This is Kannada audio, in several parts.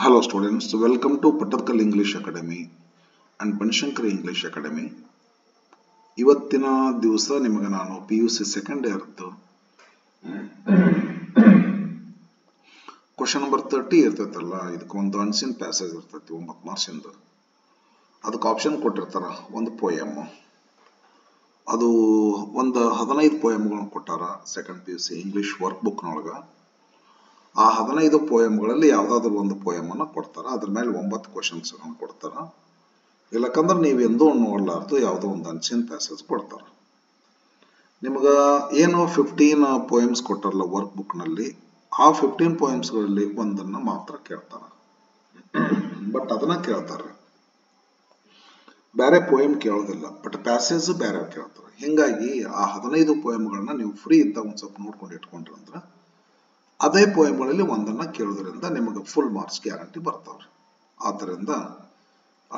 Hello students, welcome to Pattatkal English Academy and Banshankari English Academy. ಇವತ್ತಿನ ದಿವಸ ನಿಮಗೆ ನಾನು PUC ಸೆಕೆಂಡ್ ಇಯರ್ದು ಕ್ವೆಶ್ಚನ್ ನಂಬರ್ 30 ಇರ್ತೈತಲ್ಲ, ಇದಕ್ಕೆ ಒಂದು ಅನ್ಸಿನ್ ಪ್ಯಾಸೇಜ್ ಇರ್ತೈತಿ 9 ಮಾರ್ಕ್ಸ್ ಇಂದ. ಅದಕ್ಕೆ ಆಪ್ಷನ್ ಕೊಟ್ಟಿರ್ತಾರ, ಒಂದು ಪೋಯಮ್, ಅದು ಒಂದು 15 ಪೋಯಮ್ಗಳನ್ನು ಕೊಟ್ಟಾರ second PUC English work book ನೊಳಗ. ಆ 15 ಪೋಯಮ್ಗಳಲ್ಲಿ ಯಾವ್ದಾದ್ರು ಒಂದು ಪೋಯಮ್ ಅನ್ನ ಕೊಡ್ತಾರ, ಅದ್ರ ಮೇಲೆ 9 ಕ್ವಶನ್ಸ್ ಕೊಡ್ತಾರ. ಇಲ್ಲಕಂದ್ರೆ ನೀವು ಎಂದೂ ನೋಡ್ಲಾರ್ದು ಯಾವುದೋ ಒಂದು ಅನ್ಸಿನ್ ಪ್ಯಾಸೇಜ್ ಕೊಡ್ತಾರ. ನಿಮ್ಗ ಏನು 15 ಪೋಯಮ್ಸ್ ಕೊಟ್ಟಾರಲ್ಲ ವರ್ಕ್ ಬುಕ್ ನಲ್ಲಿ, ಆ 15 ಪೋಯಮ್ಸ್ ಗಳಲ್ಲಿ ಒಂದನ್ನ ಮಾತ್ರ ಕೇಳ್ತಾರ. ಬಟ್ ಅದನ್ನ ಕೇಳ್ತಾರೆ, ಬೇರೆ ಪೋಯಮ್ ಕೇಳೋದಿಲ್ಲ, ಬಟ್ ಪ್ಯಾಸೇಜ್ ಬೇರೆ ಕೇಳ್ತಾರೆ. ಹಿಂಗಾಗಿ ಆ 15 ಪೋಯಮ್ಗಳನ್ನ ನೀವು ಫ್ರೀ ಇದ್ದಾಗ ಒಂದ್ ಸ್ವಲ್ಪ ನೋಡ್ಕೊಂಡು ಇಟ್ಕೊಂಡ್ರಂದ್ರ ಅದೇ ಪೋಯಮ್ಗಳಲ್ಲಿ ಒಂದನ್ನ ಕೇಳೋದ್ರಿಂದ ನಿಮಗೆ ಫುಲ್ ಮಾರ್ಕ್ಸ್ ಗ್ಯಾರಂಟಿ ಬರ್ತಾವ್ರಿ. ಆದ್ದರಿಂದ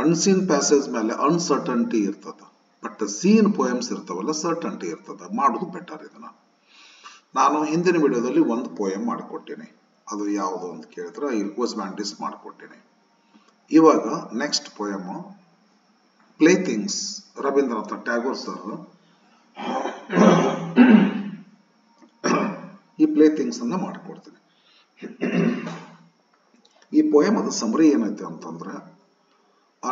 ಅನ್ಸೀನ್ ಪ್ಯಾಸೇಜ್ ಮೇಲೆ ಅನ್ಸರ್ಟನ್ಟಿ ಇರ್ತದ, ಬಟ್ ಸೀನ್ ಪೋಯಮ್ಸ್ ಇರ್ತಾವಲ್ಲ ಸರ್ಟನ್ಟಿ ಇರ್ತದ. ಮಾಡೋದು ಬೆಟರ್. ಇದನ್ನ ನಾನು ಹಿಂದಿನ ವಿಡಿಯೋದಲ್ಲಿ ಒಂದು ಪೋಯಮ್ ಮಾಡಿಕೊಟ್ಟೇನೆ, ಅದು ಯಾವುದು ಅಂತ ಕೇಳಿದ್ರೆ ಇಲ್ಕೋಸ್ ಮ್ಯಾಂಡಿಸ್ ಮಾಡಿಕೊಟ್ಟೇನೆ. ಇವಾಗ next poem playthings, Rabindranath Tagore sir. ಈ ಪ್ಲೇ ಥಿಂಗ್ಸ್ ಅನ್ನ ಮಾಡಿಕೊಡ್ತೀನಿ. ಈ ಪೋಯಮ್ ಅದ ಸಮರಿ ಏನೈತೆ ಅಂತಂದ್ರೆ,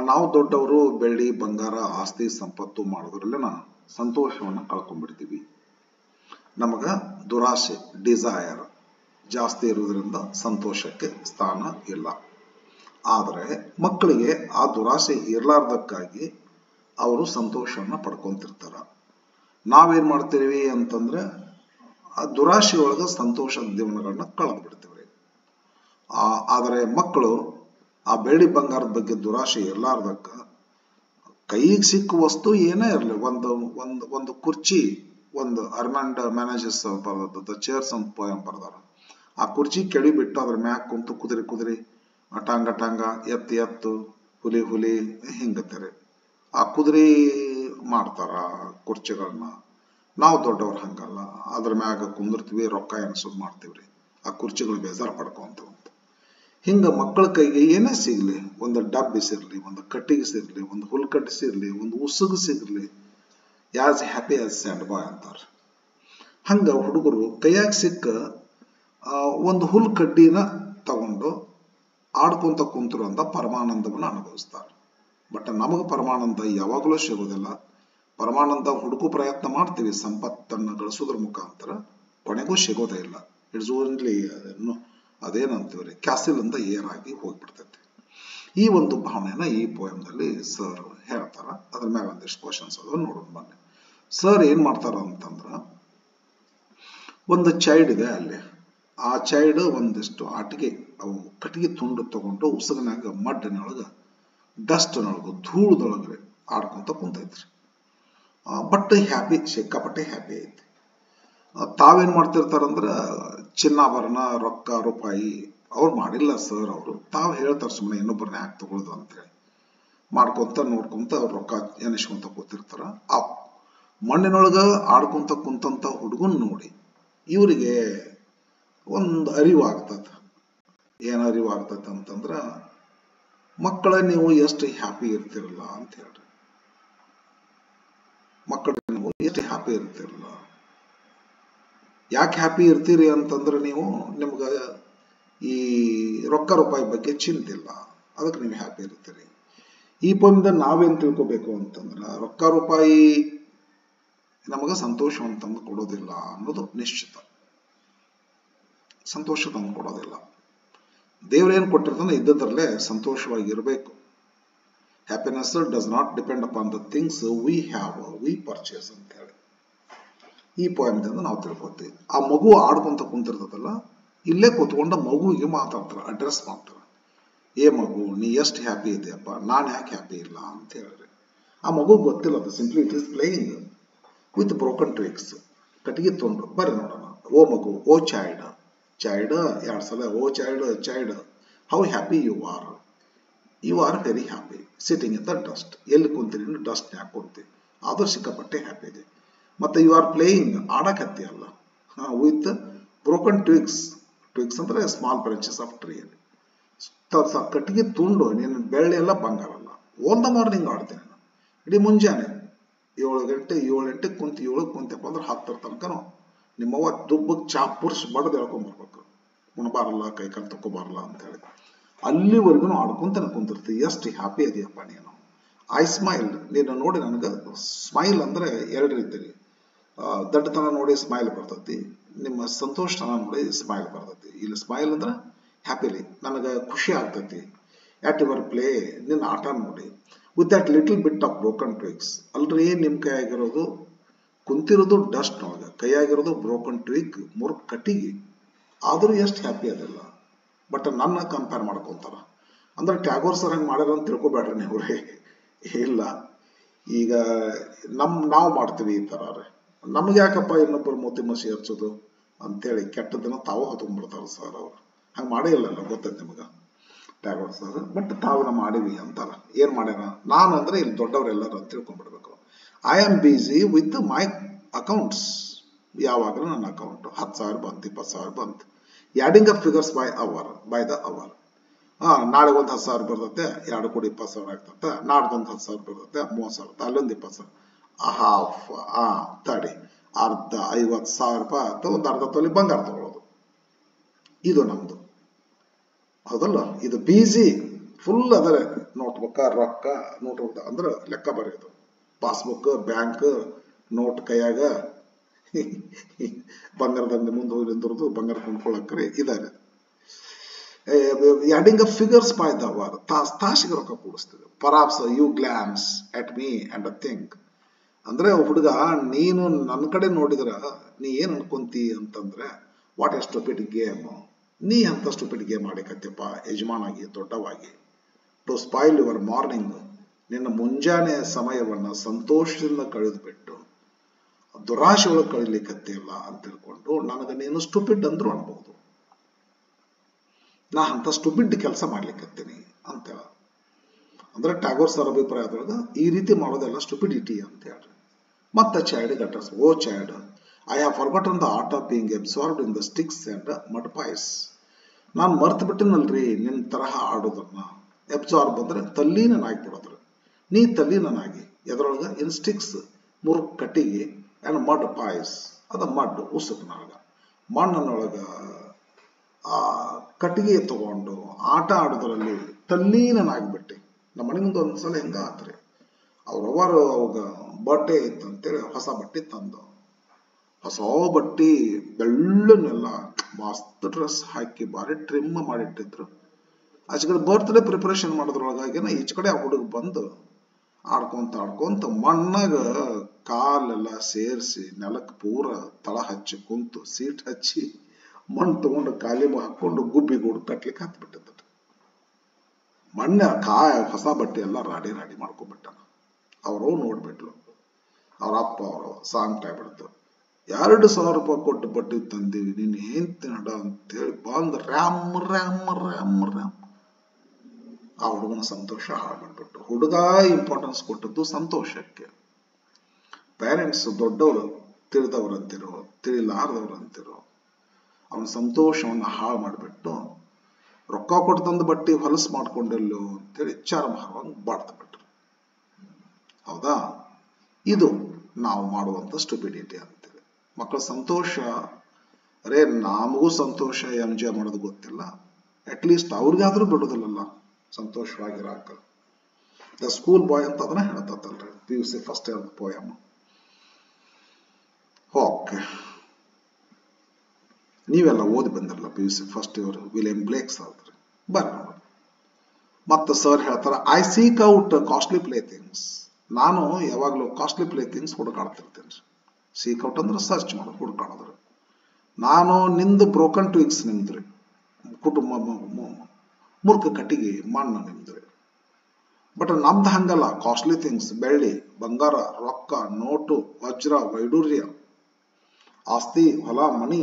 ನಾವು ದೊಡ್ಡವರು ಬೆಳ್ಳಿ ಬಂಗಾರ ಆಸ್ತಿ ಸಂಪತ್ತು ಮಾಡೋದ್ರಲ್ಲ ಸಂತೋಷವನ್ನ ಕಳ್ಕೊಂಡ್ಬಿಡ್ತೀವಿ. ನಮಗ ದುರಾಸೆ ಡಿಸೈರ್ ಜಾಸ್ತಿ ಇರುವುದರಿಂದ ಸಂತೋಷಕ್ಕೆ ಸ್ಥಾನ ಇಲ್ಲ. ಆದರೆ ಮಕ್ಕಳಿಗೆ ಆ ದುರಾಸೆ ಇರ್ಲಾರ್ದಕ್ಕಾಗಿ ಅವರು ಸಂತೋಷವನ್ನ ಪಡ್ಕೊಂತಿರ್ತಾರ. ನಾವೇನ್ ಮಾಡ್ತೀವಿ ಅಂತಂದ್ರೆ ಆ ದುರಾಶೆಯೊಳಗ ಸಂತೋಷದ ಜೀವನಗಳನ್ನ ಕಳೆದು ಬಿಡ್ತೀವ್ರಿ. ಆದರೆ ಮಕ್ಕಳು ಆ ಬೆಳ್ಳಿ ಬಂಗಾರದ ಬಗ್ಗೆ ದುರಾಶೆ ಇರ್ಲಾರ್ದಕ್ಕ ಕೈಗೆ ಸಿಕ್ಕ ವಸ್ತು ಏನೇ ಇರಲಿ, ಒಂದು ಕುರ್ಚಿ, ಒಂದು ಅರ್ಮಂಡ್ ಮ್ಯಾನೇಜರ್ಸ್ ಬರೆದ ಚೇರ್ಸ್ ಅಂತ ಪೋಯಮ್ ಬರ್ದಾರ. ಆ ಕುರ್ಚಿ ಕೆಳಿ ಬಿಟ್ಟು ಅದ್ರ ಮ್ಯಾಗ ಕುಂತು ಕುದುರೆ ಟಾಂಗ ಎತ್ತು ಹುಲಿ ಹಿಂಗತ್ತಾರೆ. ಆ ಕುದುರೆ ಮಾಡ್ತಾರ ಕುರ್ಚಿಗಳನ್ನ. ನಾವು ದೊಡ್ಡವ್ರ ಹಂಗಲ್ಲ, ಅದ್ರ ಮ್ಯಾಗ ಕುಂದಿರ್ತೀವಿ, ರೊಕ್ಕ ಎನ್ಸೋದು ಮಾಡ್ತೀವ್ರಿ, ಆ ಕುರ್ಚಿಗಳು ಬೇಜಾರು ಪಡ್ಕೊಂತ. ಹಿಂಗ ಮಕ್ಕಳ ಕೈಗೆ ಏನೇ ಸಿಗ್ಲಿ, ಒಂದು ಡಬ್ಬಿ ಸಿರ್ಲಿ, ಒಂದು ಕಟ್ಟಿಗೆ ಸಿರ್ಲಿ, ಒಂದು ಹುಲ್ಕಡ್ಡಿ ಸಿರ್ಲಿ, ಒಂದು ಉಸುಗು ಸಿಗ್ಲಿ, ಯಾಸ್ ಹ್ಯಾಪಿ ಆಸ್ ಸ್ಯಾಂಡ್ ಬಾಯ್ ಅಂತಾರ. ಹಂಗ ಹುಡುಗರು ಕೈಯಾಗ ಸಿಕ್ಕ ಒಂದು ಹುಲ್ ಕಡ್ಡಿನ ತಗೊಂಡು ಆಡ್ಕೊಂತ ಕುಂತರು ಅಂತ ಪರಮಾನಂದವನ್ನ ಅನುಭವಿಸ್ತಾರೆ. ಬಟ್ ನಮಗ ಪರಮಾನಂದ ಯಾವಾಗಲೂ ಸಿಗೋದಿಲ್ಲ. ಪರಮಾನಂದ ಹುಡುಕು ಪ್ರಯತ್ನ ಮಾಡ್ತೀವಿ ಸಂಪತ್ತನ್ನು ಗಳಿಸೋದ್ರ ಮುಖಾಂತರ, ಕೊನೆಗೂ ಸಿಗೋದೇ ಇಲ್ಲ. ಇಟ್ಸ್ ಓನ್ಲಿ ಅದೇನಂತೀವ್ರಿ ಕ್ಯಾಸಿಲ್ ಅಂತ ಏರ್ ಆಗಿ ಹೋಗ್ಬಿಡ್ತೈತಿ. ಈ ಒಂದು ಭಾವನೆನ ಈ ಪೋಯಮ್ನಲ್ಲಿ ಸರ್ ಹೇಳ್ತಾರ. ಅದ್ರ ಮ್ಯಾಗ ಒಂದಿಷ್ಟು ಕ್ವಶನ್ಸ್ ಅದ, ನೋಡೋಣ ಬನ್ನಿ. ಸರ್ ಏನ್ ಮಾಡ್ತಾರ ಅಂತಂದ್ರ, ಒಂದು ಚೈಲ್ಡ್ ಇದೆ ಅಲ್ಲಿ. ಆ ಚೈಲ್ಡ್ ಒಂದಿಷ್ಟು ಆಟಿಕೆ, ಅವು ಕಟ್ಟಿಗೆ ತುಂಡು ತಗೊಂಡು ಉಸುಗನಾಗ ಮಡ್ಡಿನೊಳಗ ಡಸ್ಟ್ನೊಳಗ ಧೂಳದೊಳಗ್ರಿ ಆಡ್ಕೊಂತ ಕುಂತೈತ್ರಿ. ಬಟ್ ಹ್ಯಾಪಿ, ಸಿಕ್ಕಾಪಟ್ಟೆ ಹ್ಯಾಪಿ ಐತಿ. ತಾವೇನ್ ಮಾಡ್ತಿರ್ತಾರಂದ್ರ ಚಿನ್ನಾಭರಣ ರೊಕ್ಕ ರೂಪಾಯಿ ಅವ್ರು ಮಾಡಿಲ್ಲ ಸರ್, ಅವರು ತಾವು ಹೇಳ್ತಾರ ಸುಮ್ಮನೆ ಇನ್ನೊಬ್ಬರನ್ನ ಯಾಕೆ ತಗೊಳ್ದು ಅಂತೇಳಿ ಮಾಡ್ಕೊಂತ ನೋಡ್ಕೊಂತ ಅವ್ರ ರೊಕ್ಕ ಎನಿಸ್ಕೊಂತ ಕೂತಿರ್ತಾರ. ಆ ಮಣ್ಣಿನೊಳಗ ಆಡ್ಕೊಂತ ಕುಂತಂತ ಹುಡುಗನ್ ನೋಡಿ ಇವರಿಗೆ ಒಂದು ಅರಿವು ಆಗ್ತದ. ಏನ್ ಅರಿವು ಆಗ್ತದ ಅಂತಂದ್ರ, ಮಕ್ಕಳ ನೀವು ಎಷ್ಟು ಹ್ಯಾಪಿ ಇರ್ತಿರಲ್ಲ ಅಂತ ಹೇಳ್ರಿ. ಮಕ್ಕಳು ನೀವು ಎಷ್ಟು ಹ್ಯಾಪಿ ಇರ್ತಿರಲ್ಲ. ಯಾಕೆ ಹ್ಯಾಪಿ ಇರ್ತೀರಿ ಅಂತಂದ್ರೆ, ನೀವು ನಿಮ್ಗ ಈ ರೊಕ್ಕ ರೂಪಾಯಿ ಬಗ್ಗೆ ಚಿಂತಿಲ್ಲ, ಅದಕ್ಕೆ ನೀವು ಹ್ಯಾಪಿ ಇರ್ತೀರಿ. ಈ ಪೋಯಮ್ದ ನಾವೇನ್ ತಿಳ್ಕೊಬೇಕು ಅಂತಂದ್ರ, ರೊಕ್ಕ ರೂಪಾಯಿ ನಮಗ ಸಂತೋಷವನ್ನು ತಂದು ಕೊಡೋದಿಲ್ಲ ಅನ್ನೋದು ನಿಶ್ಚಿತ. ಸಂತೋಷ ತಂದು ಕೊಡೋದಿಲ್ಲ. ದೇವ್ರೇನ್ ಕೊಟ್ಟಿರ್ತಾನೆ ಇದ್ದದ್ರಲ್ಲೇ ಸಂತೋಷವಾಗಿ ಇರಬೇಕು. Happiness does not depend upon the things we have, we purchase ಅಂತ ಹೇಳಿ ಈ ಪೋಯಮ್ದಿಂದ ನಾವು ತಿಳ್ಕೊತೀವಿ. ಆ ಮಗು ಆಡ್ಕೊಂತ ಕುಂತಿರ್ತದಲ್ಲ, ಇಲ್ಲೇ ಕೂತ್ಕೊಂಡು ಮಗುವಿಗೆ ಮಾತಾಡ್ತಾರ, ಅಡ್ರೆಸ್ ಮಾಡ್ತಾರ. ಏ ಮಗು, ನೀ ಎಷ್ಟು ಹ್ಯಾಪಿ ಇದೆಯಪ್ಪ, ನಾನು ಯಾಕೆ ಹ್ಯಾಪಿ ಇಲ್ಲ ಅಂತ ಹೇಳಿದ್ರೆ ಆ ಮಗು ಗೊತ್ತಿಲ್ಲ. ಅದು simply it is playing with broken twigs. ಕಟ್ಟಿಗೆ ತೊಂಡ್ರು ಬರ್ರಿ ನೋಡೋಣ. ಓ ಮಗು, ಓ ಚೈಲ್ಡ್ 2 ಸಲ, O child how happy you are very happy sitting in the dust. ಎಲ್ಲಿ ಕುಂತೀರಿ? ಡಸ್ಟ್ ನ್ಯಾಗ ಕುಂತೀವಿ, ಆದ್ರೂ ಸಿಕ್ಕಾಪಟ್ಟೆ ಹ್ಯಾಪಿ ಇದೆ. ಮತ್ತೆ ಯು ಆರ್ ಪ್ಲೇಯಿಂಗ್, ಆಡಕತ್ತಿ ಅಲ್ಲ, ವಿತ್ ಬ್ರೋಕನ್ ಟ್ವಿಗ್ಸ್ ಅಂದ್ರೆ ಸ್ಮಾಲ್ ಬ್ರಾಂಚಸ್ ಆಫ್ ಟ್ರೀ. ಕಟ್ಟಿಗೆ ತುಂಡು, ನೀನು ಬೆಳ್ಳಿ ಎಲ್ಲ ಬಂಗಾರ ಅಲ್ಲ. ಓಲ್ ದ ಮಾರ್ನಿಂಗ್ ಆಡ್ತೀನಿ ನಾನು. ಇಡೀ ಮುಂಜಾನೆ 7 ಗಂಟೆ ಕುಂತು 7 ಕುಂತಪ್ಪ ಅಂದ್ರೆ 10 ತನಕನೂ ನಿಮ್ಮವ್ವ ದುಬ್ಬಕ್ಕೆ ಚಾ ಪುರ್ಸ್ ಬಡದು ಹೇಳ್ಕೊಂಬರ್ಬೇಕು. ಉಣಬಾರಲ್ಲ, ಕೈಕಾಲು ತಕ್ಕೋಬಾರಲ್ಲ ಅಂತ ಹೇಳಿ. ಅಲ್ಲಿವರೆಗೂ ಆಡ್ಕೊಂತಾನೆ ಕುಂತಿರ್ತೀವಿ. ಎಷ್ಟು ಹ್ಯಾಪಿ ಅದೆಯಪ್ಪ ನೀನು. I smile. ನೀನು ನೋಡಿ ನನಗೆ ಸ್ಮೈಲ್ ಅಂದ್ರೆ 2 ರೀತಿಲಿ. ದಡ್ಡತನ ನೋಡಿ ಸ್ಮೈಲ್ ಬರ್ತೈತಿ, ನಿಮ್ಮ ಸಂತೋಷತನ ನೋಡಿ ಸ್ಮೈಲ್ ಬರ್ತೈತಿ. ಇಲ್ಲಿ ಸ್ಮೈಲ್ ಅಂದ್ರೆ ಹ್ಯಾಪಿಲಿ, ನನಗೆ ಖುಷಿ ಆಗ್ತೈತಿ. ಆಟ್ ಯುವರ್ ಪ್ಲೇ, ನಿನ್ನ ಆಟ ನೋಡಿ. With that little bit of broken twigs. ಅಲ್ರಿ ನಿಮ್ಮ ಕೈಯಾಗಿರೋದು ಕುಂತಿರೋದು ಡಸ್ಟ್ ಒಳಗೆ, ಕೈಯಾಗಿರೋದು ಬ್ರೋಕನ್ ಟ್ವಿಕ್, ಮುರ್ಕ್ ಕಟ್ಟಿಗೆ. ಆದರೂ ಎಷ್ಟು ಹ್ಯಾಪಿ ಅದೆಲ್ಲ. ಬಟ್ ನನ್ನ ಕಂಪೇರ್ ಮಾಡ್ಕೊಂತಾರ. ಅಂದ್ರೆ ಟ್ಯಾಗೋರ್ ಸರ್ ಹಂಗೆ ಮಾಡ್ಯಾರ ಅಂತ ತಿಳ್ಕೊಬೇಡ್ರಿ ನೀವ್ರಿ. ಇಲ್ಲ, ಈಗ ನಾವು ಮಾಡ್ತೀವಿ ಈ ಥರ. ನಮ್ಗೆ ಯಾಕಪ್ಪ ಇನ್ನೊಬ್ಬರು ಮೋತಿ ಮಸಿ ಹಚ್ಚೋದು ಅಂತೇಳಿ ಕೆಟ್ಟದನ್ನ ತಾವು ಹೊತ್ಕೊಂಡ್ಬಿಡ್ತಾರ ಸರ್ ಅವ್ರು. ಹಂಗೆ ಮಾಡೇ ಇಲ್ಲಲ್ಲ, ಗೊತ್ತೈತೆ ನಿಮಗೆ ಟ್ಯಾಗೋರ್ ಸರ್. ಬಟ್ ತಾವು ಮಾಡಿವಿ ಅಂತಾರ. ಏನ್ ಮಾಡ್ಯಾರ? ನಾನು ಅಂದ್ರೆ ಇಲ್ಲಿ ದೊಡ್ಡವರೆಲ್ಲರೂ ಅಂತ ತಿಳ್ಕೊಂಡ್ಬಿಡ್ಬೇಕು. I am busy with my accounts. ಯಾವಾಗಲೂ ನನ್ನ ಅಕೌಂಟ್ 10,000 ಬಂತು, 20,000 ಬಂತು. Adding up figures by the hour. ನಾಳೆ ಒಂದು 10,000 ಬರ್ತತೆ, 2 ಕೋಟಿ 20,000 ಆಗ್ತತೆ. ನಾಡ್ದೊಂದು 10,000 ಬರ್ತತೆ, 30,000. ಅಲ್ಲೊಂದು 20,000. ಹಾಫ್ ತಡಿ, ಅರ್ಧ 50,000 ರೂಪಾಯಿ ಆಯ್ತು. ಒಂದು ಅರ್ಧ ತೊಲಿ ಬಂಗಾರ ತಗೊಳ್ಳೋದು. ಇದು ನಮ್ದು, ಹೌದಲ್ಲ? ಇದು ಬಿಜಿ ಫುಲ್ ಅದರ. ನೋಟ್ಬುಕ್ ರೊಕ್ಕ, ನೋಟ್ ಅಂದ್ರೆ ಲೆಕ್ಕ ಬರೆಯೋದು, ಪಾಸ್ಬುಕ್, ಬ್ಯಾಂಕ್, ನೋಟ್ ಕೈಯಾಗ ಬಂಗಾರದಂಗ ಮುಂದೆ ಹೋಗಿ ನಿಂದಿರೋದು, ಬಂಗಾರ ಕೊಂಡ್ಕೊಳ್ಳಕ್ರೆ ಇದಾರೆ. Adding up figures by the hour. ತಾಸಿಗೆ ರೊಕ್ಕ ಕೂಡಿಸ್ತೀವಿ. Perhaps you glance at me and think. ಅಂದ್ರೆ ಹುಡುಗ, ನೀನು ನನ್ನ ಕಡೆ ನೋಡಿದ್ರ ನೀ ಏನ್ ಅನ್ಕೊಂತಿ ಅಂತಂದ್ರೆ, ವಾಟ್ ಎ ಸ್ಟುಪಿಡ್ ಗೇಮ್. ನೀ ಅಂತ ಸ್ಟುಪಿಡ್ ಗೇಮ್ ಆಡಿಕತ್ತಪ್ಪ ಯಜಮಾನಾಗಿ, ದೊಡ್ಡವಾಗಿ. To spoil your morning. ನಿನ್ನ ಮುಂಜಾನೆ ಸಮಯವನ್ನ ಸಂತೋಷದಿಂದ ಕಳೆದು ಬಿಟ್ಟು ದುರಾಶೆ ಒಳಗೆ ಕಳಿಲಿಕ್ಕತ್ತಿಲ್ಲ ಅಂತ ತಿಳ್ಕೊಂಡು ನನಗೆ ನೀನು ಸ್ಟುಪಿಡ್ ಅಂದ್ರು ಅನ್ಬಹುದು. ನಾ ಅಂತ ಸ್ಟುಪಿಡ್ ಕೆಲಸ ಮಾಡ್ಲಿಕ್ಕತ್ತೀನಿ ಅಂತ. ಅಂದ್ರೆ ಟ್ಯಾಗೋರ್ ಸರ್ ಅಭಿಪ್ರಾಯದೊಳಗ ಈ ರೀತಿ ಮಾಡೋದೆಲ್ಲ ಸ್ಟುಪಿಡಿಟಿ ಅಂತ ಹೇಳ್ರಿ. ಮತ್ತೆ child gutters. Oh child, I have forgotten the art of being absorbed in the sticks and mud pies. ನಾನು ಮರ್ತು ಬಿಟ್ಟಿನಲ್ರಿ ನಿನ್ನ ತರಹ ಆಡೋದನ್ನ. ಅಬ್ಸಾರ್ಬ್ ಅಂದ್ರೆ ತಲ್ಲೀನಾಗ್ಬಿಡೋದ್ರ. ನೀ ತಲ್ಲೀನಾಗಿ ಎದ್ರೊಳಗ ಇನ್ ಸ್ಟಿಕ್ಸ್, ಮುರುಕ್ ಕಟ್ಟಿಗೆ, ಅಂಡ್ ಮಡ್ ಪಾಯ್ಸ್. ಅದ ಮಡ್ ಉಸುಕ್ನಾಗ, ಮಣ್ಣನೊಳಗ ಕಟ್ಟಿಗೆ ತಗೊಂಡು ಆಟ ಆಡೋದ್ರಲ್ಲಿ ತಲ್ಲೀನಾಗ್ಬಿಟ್ಟೆ. ನಮ್ಮ ಮನೆ ಮುಂದೆ ಒಂದ್ಸಲ ಹೆಂಗ ಆತ್ರಿ, ಅವ್ರವರು ಅವಾಗ ಬಟ್ಟೆ ಇತ್ತಂತೇಳಿ ಹೊಸ ಬಟ್ಟೆ ತಂದು, ಹೊಸ ಬಟ್ಟಿ ಬೆಳ್ಳನೆಲ್ಲ ಮಸ್ತ್ ಡ್ರೆಸ್ ಹಾಕಿ ಬಾರಿ ಟ್ರಿಮ್ ಮಾಡಿಟ್ಟಿದ್ರು. ಆಚೆ ಕಡೆ ಬರ್ತ್ಡೇ ಪ್ರಿಪರೇಷನ್ ಮಾಡೋದ್ರೊಳಗಾಗಿನ ಈಚೆ ಕಡೆ ಆ ಹುಡುಗ ಬಂದು ಆಡ್ಕೊಂತ ಮಣ್ಣಾಗ ಕಾಲೆಲ್ಲ ಸೇರಿಸಿ ನೆಲಕ್ಕೆ ಪೂರ ತಳ ಹಚ್ಚಿ ಕುಂತು ಸೀಟ್ ಹಚ್ಚಿ ಮಣ್ಣು ತಗೊಂಡು ಕಾಲಿ ಹಾಕೊಂಡು ಗುಬ್ಬಿಗೂಡು ಕಟ್ಲಿಕ್ಕೆ ಹತ್ಬಿಟ್ಟಿದ್ದ. ಮಣ್ಣೆ ಹೊಸ ಬಟ್ಟೆ ಎಲ್ಲ ರಾಡಿ ಮಾಡ್ಕೊಂಡ್ಬಿಟ್ಟಾನ. ಅವರು ನೋಡ್ಬಿಟ್ಲು, ಅವ್ರ ಅಪ್ಪ ಅವರು ಸಾಂಗ್ ಬಿಡ್ತು. 2,000 ರೂಪಾಯಿ ಕೊಟ್ಟು ಬಟ್ಟೆ ತಂದೀವಿ, ನೀನ್ ಏನ್ ತಿನ್ನಡ ಅಂತೇಳಿ ಬಂದ್ ರ್ಯಾಮ್ ರ್ಯಾಮ್ ರ್ಯಾಮ್ ರ್ಯಾಮ್. ಆ ಹುಡುಗನ ಸಂತೋಷ ಹಾಳ್ಬಿಟ್ಬಿಟ್ಟು. ಹುಡುಗ ಇಂಪಾರ್ಟೆನ್ಸ್ ಕೊಟ್ಟದ್ದು ಸಂತೋಷಕ್ಕೆ. ಪೇರೆಂಟ್ಸ್ ದೊಡ್ಡವರು, ತಿಳಿದವ್ರಂತಿರೋ ತಿಳಿಲಾರ್ದವ್ರಂತಿರೋ, ಅವನ ಸಂತೋಷವನ್ನ ಹಾಳು ಮಾಡಿಬಿಟ್ಟು ರೊಕ್ಕ ಕೊಟ್ಟು ತಂದು ಬಟ್ಟೆ ಹೊಲಸು ಮಾಡ್ಕೊಂಡಲ್ಲೋ ಅಂತೇಳಿ ವಿಚಾರ ಮಾಡುವಂಗೆ ಬಾಡ್ತ ಬಿಟ್ರು. ಹೌದಾ? ಇದು ನಾವು ಮಾಡುವಂತ ಸ್ಟುಪಿಡಿಟಿ ಅಂತೇಳಿ. ಮಕ್ಕಳ ಸಂತೋಷ, ಅರೇ ನಮಗೂ ಸಂತೋಷ ಎಂಜಾಯ್ ಮಾಡೋದು ಗೊತ್ತಿಲ್ಲ, ಅಟ್ಲೀಸ್ಟ್ ಅವ್ರಿಗಾದ್ರೂ ಬಿಡೋದಿಲ್ಲಲ್ಲ ಸಂತೋಷವಾಗಿರಾಕ. ದ ಸ್ಕೂಲ್ ಬಾಯ್ ಅಂತ ಅದನ್ನ ಹೇಳ್ತಲ್ರಿ, PUC first year poem. Okay, ನೀವೆಲ್ಲ ಓದಿ ಬಂದಿರಲ್ಲ PUC first year, William Blake's ಆದ್ರಿ. ಬರ್ರಿ ನೋಡ್ರಿ. ಮತ್ತೆ ಸರ್ ಹೇಳ್ತಾರ, I seek out costly play things. ನಾನು ಯಾವಾಗಲೂ ಕಾಸ್ಟ್ಲಿ ಪ್ಲೇ ಥಿಂಗ್ಸ್ ಹುಡುಕಾಡ್ತಿರ್ತೇನೆ. ಸೀಕ್ ಔಟ್ ಅಂದ್ರೆ ಸರ್ಚ್ ಮಾಡೋದು, ಹುಡುಕಾಡೋದ್ರಿ. ನಾನು ನಿಂದು ಬ್ರೋಕನ್ ಟ್ವಿಕ್ಸ್ ನಿಮ್ದ್ರಿ, ಕುಟುಂಬ ಮುರ್ಕ ಕಟ್ಟಿಗೆ ಮಣ್ಣು ನಿಮ್ದ್ರಿ. ಬಟ್ ನಮ್ದು ಹಂಗಲ್ಲ. ಕಾಸ್ಟ್ಲಿ ಥಿಂಗ್ಸ್, ಬೆಳ್ಳಿ, ಬಂಗಾರ, ರೊಕ್ಕ, ನೋಟು, ವಜ್ರ, ವೈಡೂರ್ಯ, ಆಸ್ತಿ, ಹೊಲ, ಮನಿ,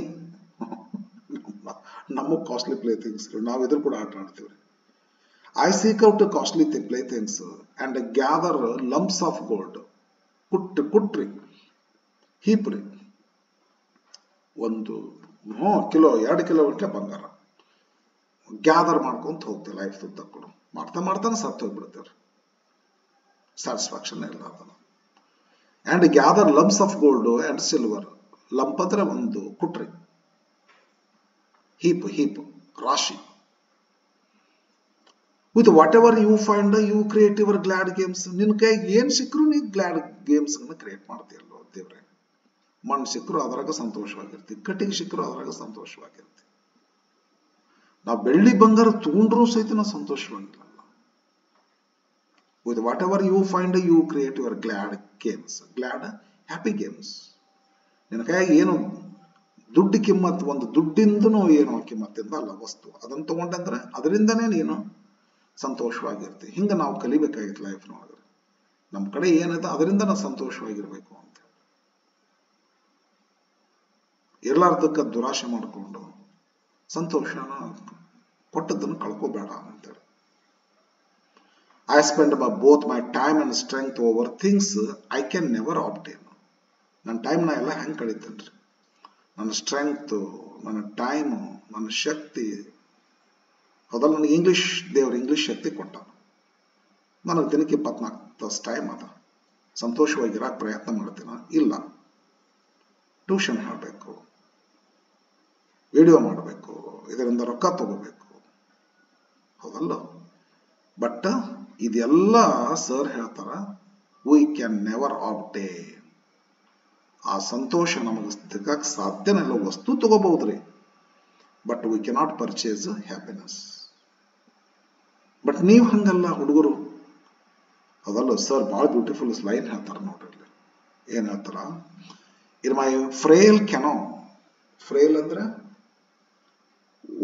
ನಮ್ಮ ಕಾಸ್ಟ್ಲಿ ಪ್ಲೇ ಥಿಂಗ್ಸ್. ನಾವು ಇದ್ರ ಕೂಡ ಆಟ ಆಡ್ತೀವ್ರಿ. I seek out costly play things and gather lumps of gold. ಕುಟ್ರಿ ಹೀಪ್ರಿ, 1 ಕಿಲೋ 2 ಕಿಲೋ ಗಟ್ಟಲೆ ಬಂಗಾರ ಗ್ಯಾದರ್ ಮಾಡ್ಕೊಂತ ಹೋಗ್ತೇವೆ ಲೈಫ್ ಉದ್ದಕ್ಕೂ. ಮಾಡ್ತಾ ಮಾಡ್ತಾನೆ ಸತ್ತು ಹೋಗ್ಬಿಡ್ತೇವ್ರಿ, ಸ್ಯಾಟಿಸ್ಫ್ಯಾಕ್ಷನ್ ಇಲ್ಲ ಅದನ್ನು. And gather lumps of gold and silver. Lump ಅಂದ್ರೆ ಒಂದು ಕುಟ್ರಿ, ಹೀಪ್ ರಾಶಿ. With whatever you find you create your glad games. ನಿನ್ ಕೈಗೆ ಏನ್ ಸಿಕ್ಕರು ನೀವು ಗ್ಲಾಡ್ ಗೇಮ್ಸ್ ಕ್ರಿಯೇಟ್ ಮಾಡ್ತೀಯಲ್ವ ದೇವ್ರೆ. ಮಣ್ಣು ಸಿಕ್ಕರು ಅದರಾಗ ಸಂತೋಷವಾಗಿರ್ತಿ, ಕಟ್ಟಿಗೆ ಸಿಕ್ಕರು ಅದರಾಗ ಸಂತೋಷವಾಗಿರ್ತಿ. ನಾವು ಬೆಳ್ಳಿ ಬಂಗಾರ ತಗೊಂಡ್ರು ಸಹಿತ ನಾವು ಸಂತೋಷವಾಗಿಲ್ಲ. With whatever you find you create your glad games, glad happy games. ನಿನ್ನ ಕೈಯಾಗಿ ಏನು ದುಡ್ಡು ಕಿಮ್ಮತ್, ಒಂದು ದುಡ್ಡಿಂದನೂ ಏನೋ ಕಿಮ್ಮತ್ತಿಂದ ಅಲ್ಲ ವಸ್ತು, ಅದನ್ನು ತಗೊಂಡಂದ್ರೆ ಅದರಿಂದನೇ ನೀನು ಸಂತೋಷವಾಗಿರ್ತಿ. ಹಿಂಗ ನಾವು ಕಲಿಬೇಕಾಗಿತ್ತು ಲೈಫ್ನೊಳಗೆ. ನಮ್ಮ ಕಡೆ ಏನಿದೆ ಅದರಿಂದ ನಾವು ಸಂತೋಷವಾಗಿರ್ಬೇಕು ಅಂತ. ಇರ್ಲಾರ್ದಕ್ಕ ದುರಾಶೆ ಮಾಡಿಕೊಂಡು ಸಂತೋಷನ ಕೊಟ್ಟದ್ದನ್ನು ಕಳ್ಕೋಬೇಡ ಅಂತೇಳಿ. I spend both my time and strength over things I can never obtain. ನನ್ನ ಟೈಮ್ನ ಎಲ್ಲ ಹೆಂಗೆ ಕಳೀತೇನ್ರಿ, ನನ್ನ ಸ್ಟ್ರೆಂಗ್ತ್, ನನ್ನ ಟೈಮು, ನನ್ನ ಶಕ್ತಿ. ಹೌದಲ್ಲ, ನನಗೆ ದೇವ್ರ ಇಂಗ್ಲಿಷ್ ಶಕ್ತಿ ಕೊಟ್ಟ. ನನಗೆ ದಿನಕ್ಕೆ 24 ತಾಸು ಟೈಮ್ ಅದ. ಸಂತೋಷವಾಗಿರಕ್ಕೆ ಪ್ರಯತ್ನ ಮಾಡ್ತೀನ? ಇಲ್ಲ. ಟ್ಯೂಷನ್ ಹೇಳಬೇಕು, ವಿಡಿಯೋ ಮಾಡಬೇಕು, ಇದರಿಂದ ರೊಕ್ಕ ತಗೋಬೇಕು, ಹೌದಲ್ಲ. ಬಟ್ ಇದೆಲ್ಲ ಸರ್ ಹೇಳ್ತಾರ, ವಿ ಕ್ಯಾನ್ ನೆವರ್ ಆಬ್ಟೇನ್. ಆ ಸಂತೋಷ ನಮಗೆ ಸಿಗಕ್ಕೆ ಸಾಧ್ಯನೇ ಇಲ್ಲ. ವಸ್ತು ತಗೋಬಹುದ್ರಿ, but we cannot purchase happiness. But ನೀವು ಹಂಗಲ್ಲ ಹುಡುಗರು, ಅದಲ್ಲ ಸರ್. ಭಾಳ ಬ್ಯೂಟಿಫುಲ್ ಲೈನ್ ಹೇಳ್ತಾರ ನೋಡ್ರಿ. ಏನ್ ಹೇಳ್ತಾರ? ಇನ್ ಮೈ ಫ್ರೇಲ್ ಕೆನೋ. ಫ್ರೇಲ್ ಅಂದ್ರೆ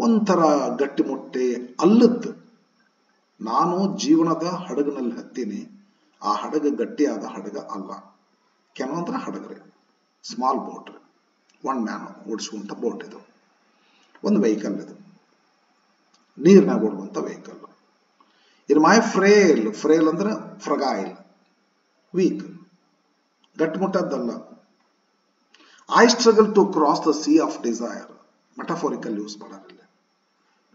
ಒಂಥರ ಗಟ್ಟಿ ಮುಟ್ಟೆ ಅಲ್ಲದ್ದು. ನಾನು ಜೀವನದ ಹಡಗಿನಲ್ಲಿ ಹತ್ತೀನಿ, ಆ ಹಡಗ ಗಟ್ಟಿಯಾದ ಹಡಗ ಅಲ್ಲ. ಕೆನೋ ಅಂದ್ರೆ ಹಡಗ್ರಿ, ಸ್ಮಾಲ್ ಬೋಟ್ ರೀ, ಒನ್ ಮ್ಯಾನ್ ಓಡಿಸುವಂತ ಬೋಟ್. ಇದು ಒಂದು ವೆಹಿಕಲ್, ಇದು ನೀರಿನಾಗ ಓಡುವಂತ ವೆಹಿಕಲ್. ಇನ್ ಮೈ ಫ್ರೇಲ್ ಅಂದ್ರೆ ಫ್ರಗೈಲ್, ವೀಕ್, ಗಟ್ಟಿಮುಟ್ಟದ್ದಲ್ಲ. I struggle to cross the sea of desire. Metaphorical use ಮಾಡೋರಿಲ್ಲ.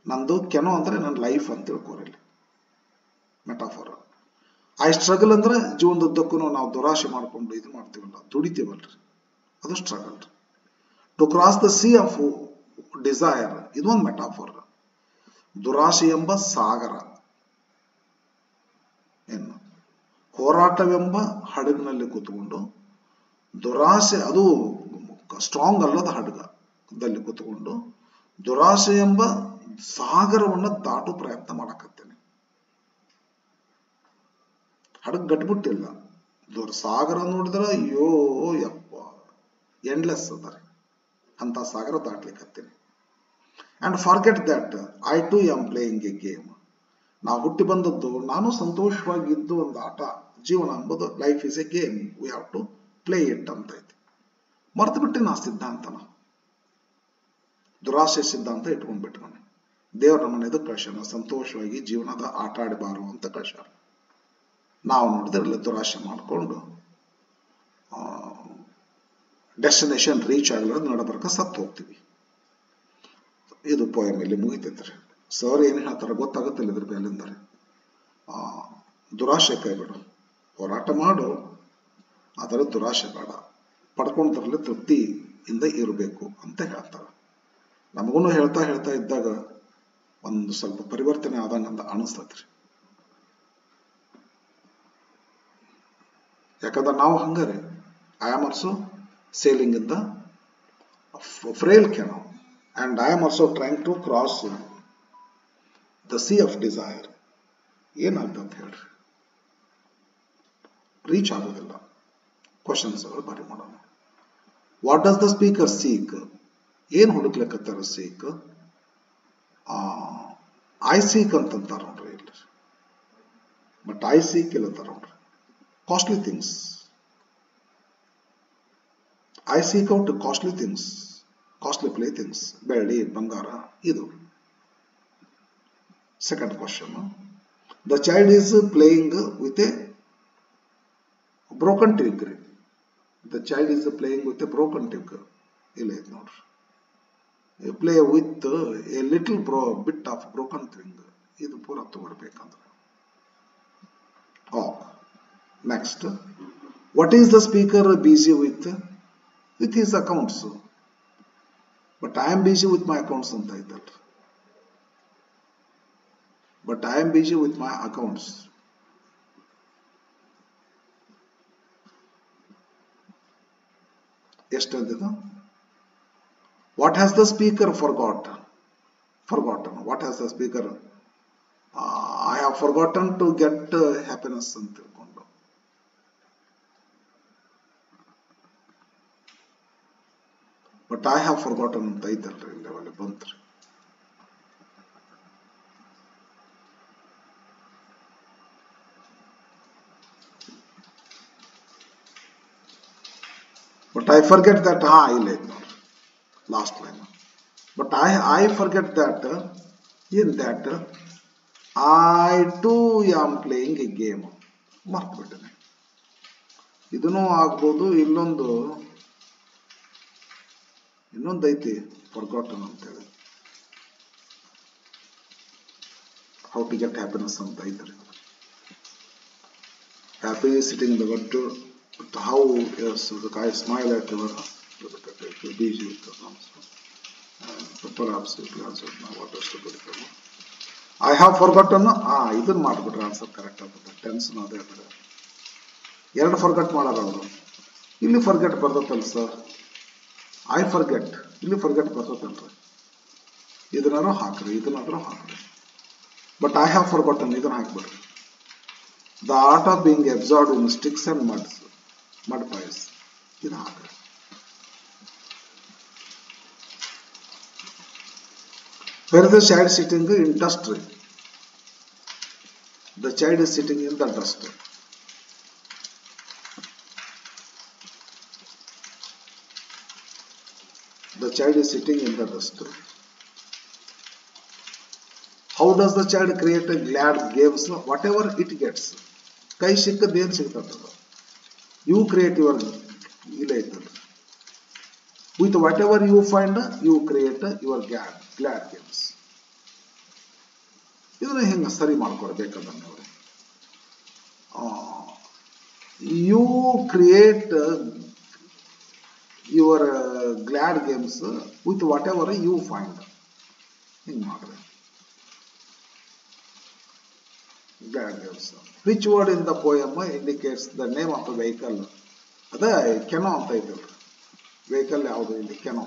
ನಂದು ಕೆನೋ ಅಂದ್ರೆ ನನ್ನ ಲೈಫ್ ಅಂತ ತಿಳ್ಕೋರಿಲ್ಲ, ಮೆಟಾಫೋರ್. ಐ ಸ್ಟ್ರಗಲ್ ಅಂದ್ರೆ ಜೀವನದುದ್ದಕ್ಕೂ ನಾವು ದುರಾಶೆ ಮಾಡ್ಕೊಂಡು ಇದು ಮಾಡ್ತೀವಲ್ಲ, ದುಡಿತೀವಲ್ರಿ, ಅದು struggle. To cross the sea of desire, ಇದೊಂದು ಮೆಟಾಫೋರ್. ದುರಾಶೆ ಎಂಬ ಸಾಗರ, ಏನು ಹೋರಾಟವೆಂಬ ಹಡಗಿನಲ್ಲಿ ಕೂತ್ಕೊಂಡು, ದುರಾಸೆ ಅದು ಸ್ಟ್ರಾಂಗ್ ಅಲ್ಲದ ಹಡಗದಲ್ಲಿ ಕೂತ್ಕೊಂಡು ದುರಾಸೆ ಎಂಬ ಸಾಗರವನ್ನ ದಾಟು ಪ್ರಯತ್ನ ಮಾಡಕತ್ತೇನೆ. ಹಡಗ ಗಟ್ಬಿಟ್ಟಿಲ್ಲ. ಸಾಗರ ನೋಡಿದ್ರೆ ಅಯ್ಯೋ ಯಪ್ಪ, ಎಂಡ್ಲೆಸ್ ಅದ ಅಂತ ಸಾಗರ ದಾಟ್ಲಿಕ್ಕತ್ತೇನೆ. And forget that I too am playing a game. ನಾವು ಹುಟ್ಟಿ ಬಂದದ್ದು, ನಾನು ಸಂತೋಷವಾಗಿದ್ದು ಒಂದು ಆಟ. ಜೀವನ ಎಂಬುದು life is a game, we have to play it ಅಂತ ಐತಿ. ಮರ್ತು ಬಿಟ್ಟು ನಾ ಸಿದ್ಧಾಂತನ, ದುರಾಶೆ ಸಿದ್ಧಾಂತ ಇಟ್ಕೊಂಡ್ಬಿಟ್ಟು ನಾನು. ದೇವ್ರ ನಮ್ಮನ್ನ ಎದಕ್ಕೆ ಕಳ್ಸ್ಯಾನ? ಸಂತೋಷವಾಗಿ ಜೀವನದ ಆಟ ಆಡಬಾರು ಅಂತ ಕಳ್ಸ್ಯಾರ. ನಾವು ನೋಡಿದ್ರೆ ದುರಾಶೆ ಮಾಡಿಕೊಂಡು ಡೆಸ್ಟಿನೇಷನ್ ರೀಚ್ ಆಗಲಾರ್ದು ನಡಬರ್ಕ ಸತ್ತು ಹೋಗ್ತೀವಿ. ಇದು ಪೋಯಮ್ ಇಲ್ಲಿ ಮುಗಿತೈತ್ರಿ. ಸರ್ ಏನು ಹೇಳ್ತಾರ ಗೊತ್ತಾಗುತ್ತಿಲ್ಲ ಇದ್ರ ಮೇಲಿಂದರೆ. ದುರಾಶೆ ಕೈ ಬಿಡು, ಹೋರಾಟ ಮಾಡು, ಅದರ ದುರಾಶೆ ಬೇಡ, ಪಡ್ಕೊಂಡ್ರಲ್ಲಿ ತೃಪ್ತಿಯಿಂದ ಇರಬೇಕು ಅಂತ ಹೇಳ್ತಾರೆ. ನಮಗೂ ಹೇಳ್ತಾ ಹೇಳ್ತಾ ಇದ್ದಾಗ ಒಂದು ಸ್ವಲ್ಪ ಪರಿವರ್ತನೆ ಆದಂಗಂತ ಅನಿಸ್ತತ್ರಿ. ಯಾಕಂದ್ರೆ ನಾವು ಹಂಗಾರೆ I am also sailing in the frail canoe and I am also trying to cross the sea of desire. ಏನಾಗ್ತಂತ ಹೇಳ್ರಿ, ರೀಚ್ ಆಗೋದಿಲ್ಲ. ಕ್ವಶನ್ಸ್ ಬಾರಿ ಮಾಡೋಣ. What does the speaker seek? ಏನ್ ಹುಡುಕ್ಲಿಕ್ಕತ್ತಾರ ಸೀಕ್? ಐ ಸೀಕ್ ಅಂತಂತಾರ ನೋಡ್ರಿ ಇಲ್ಲಿ, ಬಟ್ ಐ ಸೀಕ್ ಇಲ್ಲತ್ತಾರ ನೋಡ್ರಿ. Costly things. I seek out costly things, costly play things, ಬೆಳ್ಳಿ ಬಂಗಾರ. ಇದು second question. The child is playing with a broken Twigg. The child is playing with a broken Twigg. ಇಲ್ಲ ಐತ್ ನೋಡ್ರಿ, play with a little bit of broken thing. ಇದು ಪೂರ ತಗೊಳ್ಬೇಕಂದ್ರೆ. Oh, next. What is the speaker busy with? With his accounts. But I am busy with my accounts ಅಂತ ಐತಲ್ಲ. But I am busy with my accounts. ಎಷ್ಟು ಅಂತಿದ್ದು? What has the speaker forgotten? What has the speaker? I have forgotten to get happiness ಅಂತ ತಿಳ್ಕೊಂಡು. But I have forgotten ಅಂತ ಐತಲ್ರಿ ಇಲ್ಲಿ ಒಳ್ಳೆ ಬಂತ್ರಿ. But I forget that, ಇಲ್ಲ ಐತೆ ನೋಡಿ, last line. But I forget that, in that, I too am playing a game. ಮರ್ತು ಬಿಟ್ಟಿದೆ. ಇದನ್ನು ಆಗ್ಬೋದು. ಇನ್ನೊಂದು ಐತಿ ಫರ್ಗಾಟನ್ ಅಂತೇಳಿ, ಹೌ ಟು ಗೆಟ್ ಹ್ಯಾಪಿನೆಸ್ ಅಂತ ಐತ್ರಿ. Happy sitting the but how yes the guy smile at your busy with the songs. Perhaps you can answer now what is the good. I have forgotten. ಇದನ್ನ ಮಾಡ್ಬಿಟ್ರೆ ಆನ್ಸರ್ ಕರೆಕ್ಟ್ ಆಗುತ್ತೆ. ಟೆನ್ಷನ್ ಅದೇ ಅದ್ರ ಎರಡು ಫರ್ಗೆಟ್ ಮಾಡೋದು ಅವರು. ಇಲ್ಲಿ ಫರ್ಗೆಟ್ ಬರ್ತತ್ತಲ್ಲ ಸರ್, ಐ ಫರ್ಗೆಟ್, ಇಲ್ಲಿ ಫರ್ಗೆಟ್ ಬರ್ತತ್ತಲ್ರಿ. ಇದನ್ನಾದ್ರೂ ಹಾಕ್ರಿ. ಬಟ್ ಐ ಹ್ಯಾವ್ ಫರ್ಗಾಟನ್ ಇದನ್ನ ಹಾಕ್ಬಿಡ್ರಿ. The art of being absurd in sticks and mud pies. ಇದು ಹಾಕ್ರಿ. Where is the child sitting? In dust. The child is sitting in the dust. The child is sitting in the dust. How does the child create a glad games? Whatever it gets. ಕೈ ಸಿಕ್ಕದ್ದು ಏನು ಸಿಗ್ತದ, you create your with whatever you find, you create your glad games. ಇದನ್ನ ಹೆಂಗ ಸರಿ ಮಾಡ್ಕೊಳ್ಬೇಕಂದ್ರೆ ನೀವು, you create your glad games with whatever you find. ಹಿಂಗ ಮಾಡ್ರಿ. Glad games. Which word in the poem indicates the name of a vehicle? ಅದ ಕೆನೋ ಅಂತ ಐತಲ್ರಿ. ವೆಹಿಕಲ್ ಯಾವುದು ಇಲ್ಲಿ? ಕೆನೋ.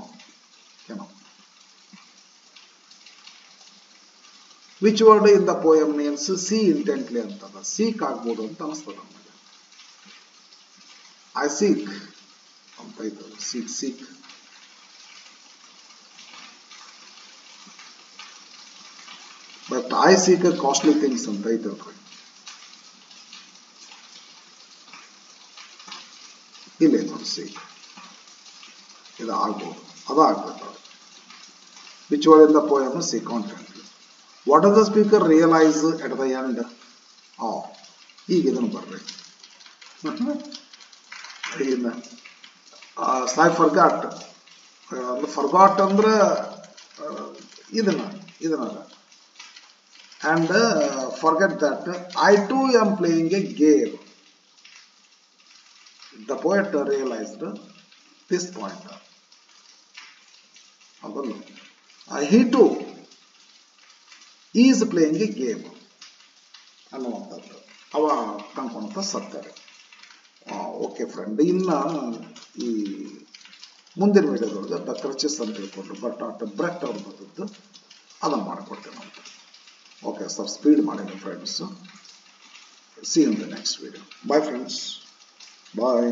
Which word in the poem means see intently ಅಂತದ. ಸೀಕ್ ಆಗ್ಬೋದು ಅಂತ ಅನಿಸ್ತದ ನಮಗೆ. I seek ಅಂತ ಐತದ. seek. But I seek costly things ಅಂತ ಐತಲ್ರಿ. ಇಲ್ಲೇ ನೋಡಿ seek. ಇದು ಆಗ್ಬೋದು, ಅದು ಆಗ್ಬೇಕು. Which word in the poem seek contently. What does the speaker realize at the end? ಈಗ ಇದನ್ನು ಬರ್ರಿ. I forgot. Forgot ಅಂದ್ರೆ ಇದನ್ನ and forget that I too am playing a game. The poet realized this point. He too is playing a game ಅನ್ನುವಂಥದ್ದು ಅವ ಕಣ್ಕೊಂತ ಸತ್ತಾರೆ. ಓಕೆ ಫ್ರೆಂಡ್, ಇನ್ನು ಈ ಮುಂದಿನ ವಿಡಿಯೋದೊಳಗೆ ದ ಕ್ರಚಸ್ ಅಂತ ಹೇಳ್ಕೊಂಡು ಬರ್ಟಾಟ್ ಬ್ರೆಕ್ಟ್ ಅವ್ರು ಬರ್ತದ್ದು ಅದನ್ನು ಮಾಡಿಕೊಡ್ತೇನೆ ಅಂತ. ಓಕೆ ಸರ್, ಸ್ಪೀಡ್ ಮಾಡಿದೆ friends. See in the next video. Bye friends, bye.